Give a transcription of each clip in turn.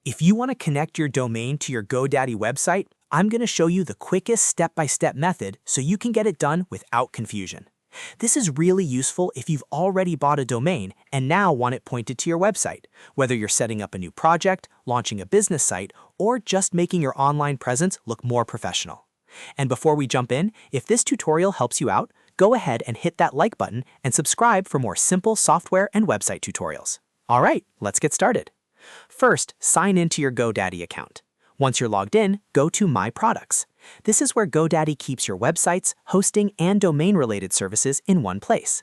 If you want to connect your domain to your GoDaddy website, I'm going to show you the quickest step-by-step method so you can get it done without confusion. This is really useful if you've already bought a domain and now want it pointed to your website, whether you're setting up a new project, launching a business site, or just making your online presence look more professional. And before we jump in, if this tutorial helps you out, go ahead and hit that like button and subscribe for more simple software and website tutorials. All right, let's get started. First, sign into your GoDaddy account. Once you're logged in, go to My Products. This is where GoDaddy keeps your websites, hosting, and domain-related services in one place.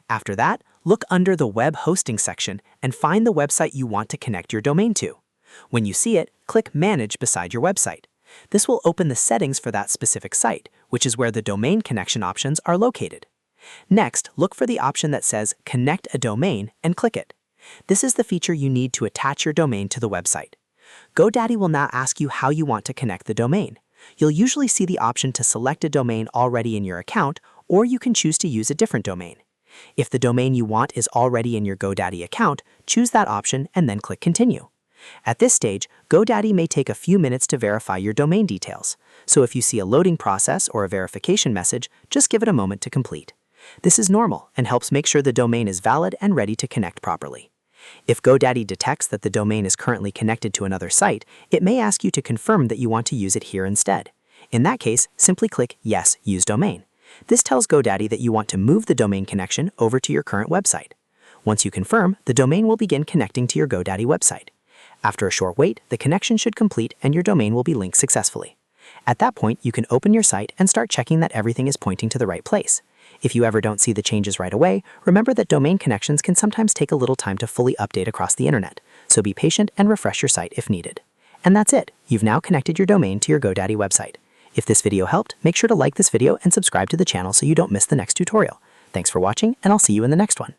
After that, look under the Web Hosting section and find the website you want to connect your domain to. When you see it, click Manage beside your website. This will open the settings for that specific site, which is where the domain connection options are located. Next, look for the option that says Connect a Domain and click it. This is the feature you need to attach your domain to the website. GoDaddy will now ask you how you want to connect the domain. You'll usually see the option to select a domain already in your account, or you can choose to use a different domain. If the domain you want is already in your GoDaddy account, choose that option and then click Continue. At this stage, GoDaddy may take a few minutes to verify your domain details, so if you see a loading process or a verification message, just give it a moment to complete. This is normal and helps make sure the domain is valid and ready to connect properly. If GoDaddy detects that the domain is currently connected to another site, it may ask you to confirm that you want to use it here instead. In that case, simply click Yes, Use Domain. This tells GoDaddy that you want to move the domain connection over to your current website. Once you confirm, the domain will begin connecting to your GoDaddy website. After a short wait, the connection should complete and your domain will be linked successfully. At that point, you can open your site and start checking that everything is pointing to the right place. If you ever don't see the changes right away, remember that domain connections can sometimes take a little time to fully update across the internet, so be patient and refresh your site if needed. And that's it. You've now connected your domain to your GoDaddy website. If this video helped, make sure to like this video and subscribe to the channel so you don't miss the next tutorial. Thanks for watching, and I'll see you in the next one.